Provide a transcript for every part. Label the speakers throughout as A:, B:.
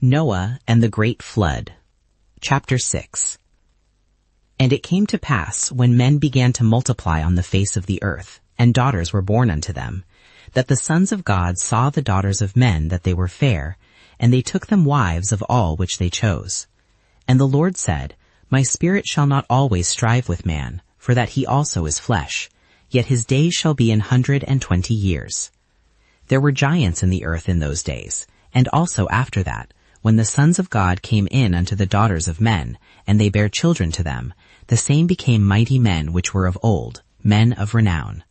A: Noah and the Great Flood. Chapter 6. And it came to pass, when men began to multiply on the face of the earth, and daughters were born unto them, that the sons of God saw the daughters of men that they were fair, and they took them wives of all which they chose. And the Lord said, My spirit shall not always strive with man, for that he also is flesh, yet his days shall be 120 years. There were giants in the earth in those days, and also after that, when the sons of God came in unto the daughters of men, and they bare children to them, the same became mighty men which were of old, men of renown.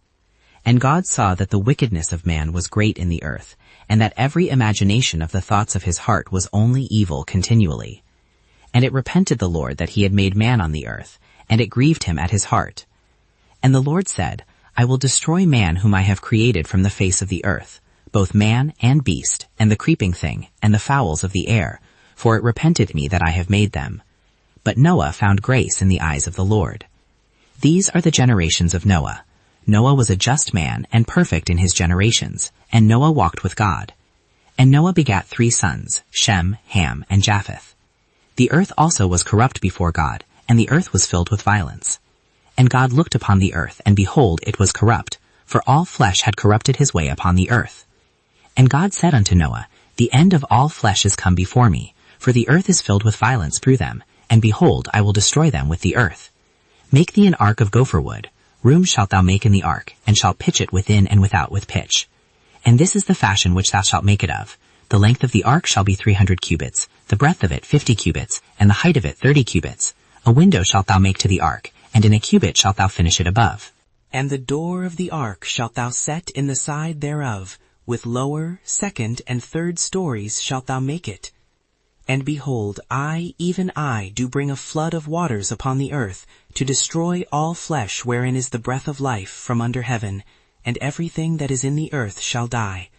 A: And God saw that the wickedness of man was great in the earth, and that every imagination of the thoughts of his heart was only evil continually. And it repented the Lord that he had made man on the earth, and it grieved him at his heart. And the Lord said, I will destroy man whom I have created from the face of the earth, both man and beast, and the creeping thing, and the fowls of the air, for it repented me that I have made them. But Noah found grace in the eyes of the Lord. These are the generations of Noah. Noah was a just man and perfect in his generations, and Noah walked with God. And Noah begat 3 sons, Shem, Ham, and Japheth. The earth also was corrupt before God, and the earth was filled with violence. And God looked upon the earth, and behold, it was corrupt, for all flesh had corrupted his way upon the earth. And God said unto Noah, The end of all flesh is come before me, for the earth is filled with violence through them, and behold, I will destroy them with the earth. Make thee an ark of gopher wood. Room shalt thou make in the ark, and shalt pitch it within and without with pitch. And this is the fashion which thou shalt make it of. The length of the ark shall be 300 cubits, the breadth of it 50 cubits, and the height of it 30 cubits. A window shalt thou make to the ark, and in a cubit shalt thou finish it above. And the door of the ark shalt thou set in the side thereof, with lower, second, and third stories shalt thou make it. And behold, I, even I, do bring a flood of waters upon the earth, to destroy all flesh wherein is the breath of life from under heaven, and everything that is in the earth shall die.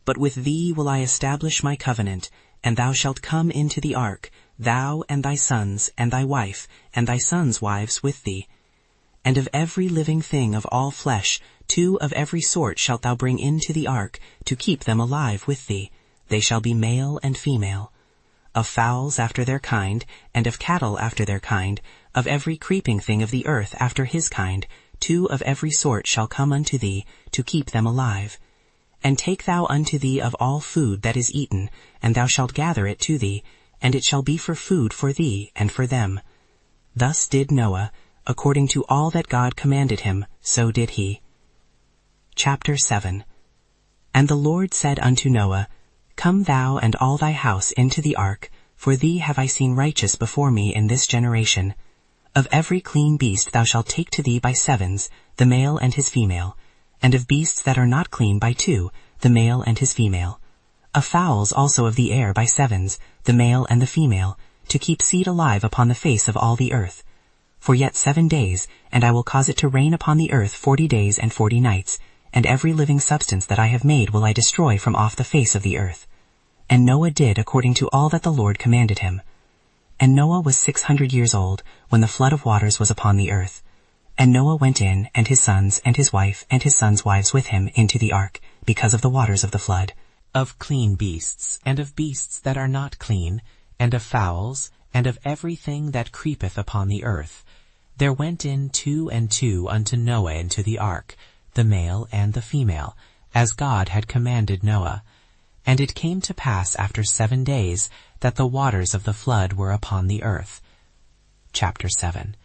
A: But with thee will I establish my covenant, and thou shalt come into the ark, thou and thy sons, and thy wife, and thy sons' wives with thee. And of every living thing of all flesh, 2 of every sort shalt thou bring into the ark, to keep them alive with thee. They shall be male and female. Of fowls after their kind, and of cattle after their kind, of every creeping thing of the earth after his kind, 2 of every sort shall come unto thee, to keep them alive. And take thou unto thee of all food that is eaten, and thou shalt gather it to thee, and it shall be for food for thee and for them. Thus did Noah, according to all that God commanded him, so did he. Chapter 7. And the Lord said unto Noah, Come thou and all thy house into the ark, for thee have I seen righteous before me in this generation. Of every clean beast thou shalt take to thee by 7s, the male and his female, and of beasts that are not clean by 2, the male and his female. Of fowls also of the air by 7s, the male and the female, to keep seed alive upon the face of all the earth. For yet 7 days, and I will cause it to rain upon the earth 40 days and 40 nights, and every living substance that I have made will I destroy from off the face of the earth. And Noah did according to all that the Lord commanded him. And Noah was 600 years old, when the flood of waters was upon the earth. And Noah went in, and his sons, and his wife, and his sons' wives with him, into the ark, because of the waters of the flood. Of clean beasts, and of beasts that are not clean, and of fowls, and of everything that creepeth upon the earth, there went in 2 and 2 unto Noah into the ark, the male and the female, as God had commanded Noah. And it came to pass after 7 days, that the waters of the flood were upon the earth. Chapter 7.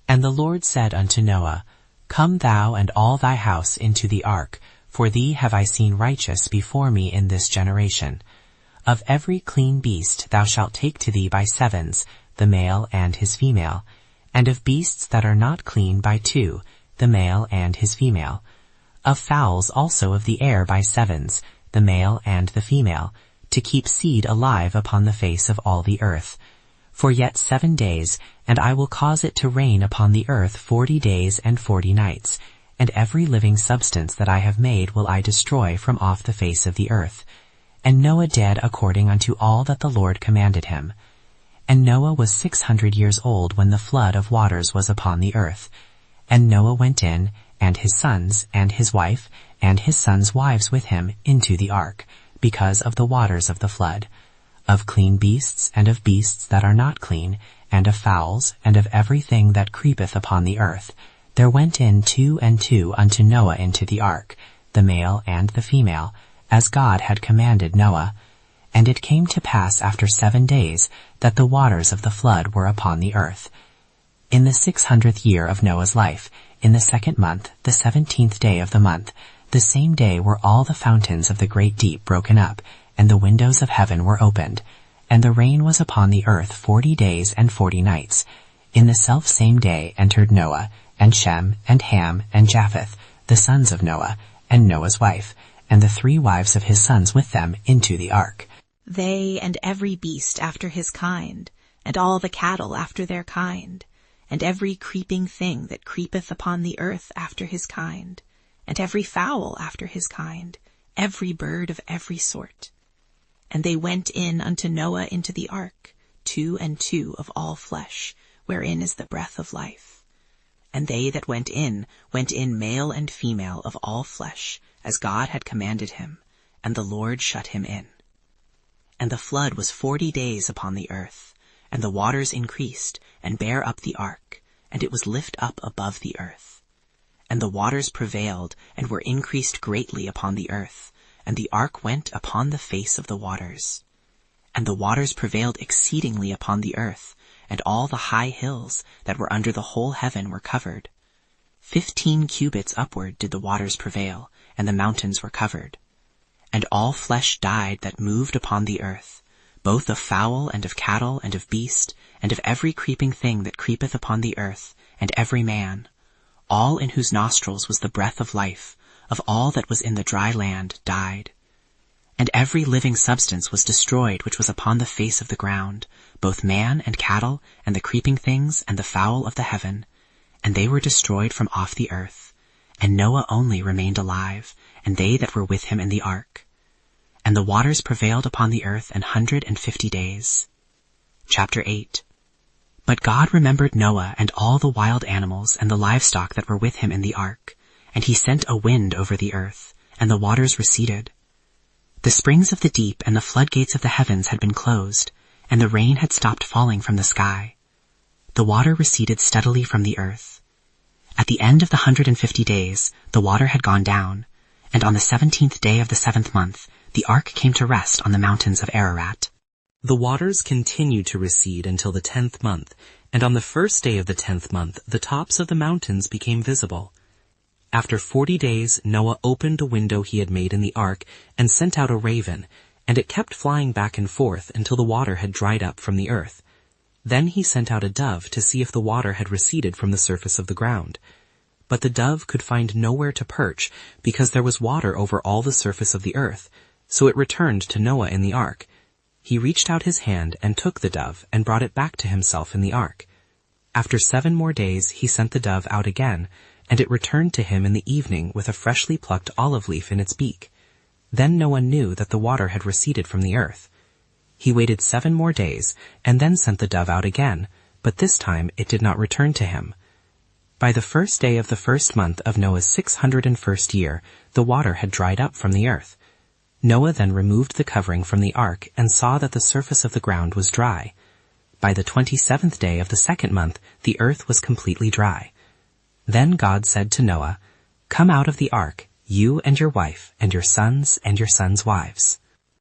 A: And the Lord said unto Noah, Come thou and all thy house into the ark, for thee have I seen righteous before me in this generation. Of every clean beast thou shalt take to thee by 7s, the male and his female, and of beasts that are not clean by 2, the male and his female. Of fowls also of the air by 7s, the male and the female, to keep seed alive upon the face of all the earth. For yet 7 days, and I will cause it to rain upon the earth 40 days and 40 nights, and every living substance that I have made will I destroy from off the face of the earth. And Noah did according unto all that the Lord commanded him. And Noah was 600 years old when the flood of waters was upon the earth. And Noah went in, and his sons, and his wife, and his sons' wives with him, into the ark, because of the waters of the flood. of clean beasts, and of beasts that are not clean, and of fowls, and of everything that creepeth upon the earth, there went in 2 and 2 unto Noah into the ark, the male and the female, as God had commanded Noah. And it came to pass after 7 days that the waters of the flood were upon the earth. In the 600th year of Noah's life, in the 2nd month, the 17th day of the month, the same day were all the fountains of the great deep broken up, and the windows of heaven were opened, and the rain was upon the earth 40 days and 40 nights. In the selfsame day entered Noah, and Shem, and Ham, and Japheth, the sons of Noah, and Noah's wife, and the 3 wives of his sons with them into the ark.
B: They and every beast after his kind, and all the cattle after their kind, and every creeping thing that creepeth upon the earth after his kind, and every fowl after his kind, every bird of every sort. And they went in unto Noah into the ark, 2 and 2 of all flesh, wherein is the breath of life. And they that went in male and female of all flesh, as God had commanded him, and the Lord shut him in. And the flood was 40 days upon the earth, and the waters increased, and bare up the ark, and it was lift up above the earth. And the waters prevailed, and were increased greatly upon the earth, and the ark went upon the face of the waters. And the waters prevailed exceedingly upon the earth, and all the high hills that were under the whole heaven were covered. 15 cubits upward did the waters prevail, and the mountains were covered. And all flesh died that moved upon the earth, both of fowl and of cattle and of beast, and of every creeping thing that creepeth upon the earth, and every man, all in whose nostrils was the breath of life, of all that was in the dry land, died. And every living substance was destroyed which was upon the face of the ground, both man and cattle, and the creeping things, and the fowl of the heaven, and they were destroyed from off the earth. And Noah only remained alive, and they that were with him in the ark. And the waters prevailed upon the earth 150 days. Chapter 8. But God remembered Noah and all the wild animals and the livestock that were with him in the ark, and he sent a wind over the earth, and the waters receded. The springs of the deep and the floodgates of the heavens had been closed, and the rain had stopped falling from the sky. The water receded steadily from the earth. At the end of the 150 days, the water had gone down, and on the 17th day of the 7th month, the ark came to rest on the mountains of Ararat.
C: The waters continued to recede until the 10th month, and on the 1st day of the 10th month, the tops of the mountains became visible. After 40 days, Noah opened a window he had made in the ark and sent out a raven, and it kept flying back and forth until the water had dried up from the earth. Then he sent out a dove to see if the water had receded from the surface of the ground. But the dove could find nowhere to perch, because there was water over all the surface of the earth, so it returned to Noah in the ark. He reached out his hand and took the dove and brought it back to himself in the ark. After 7 more days he sent the dove out again, and it returned to him in the evening with a freshly plucked olive leaf in its beak. Then Noah knew that the water had receded from the earth. He waited 7 more days, and then sent the dove out again, but this time it did not return to him. By the 1st day of the 1st month of Noah's 601st year, the water had dried up from the earth. Noah then removed the covering from the ark and saw that the surface of the ground was dry. By the 27th day of the 2nd month, the earth was completely dry. Then God said to Noah, "Come out of the ark, you and your wife, and your sons' wives."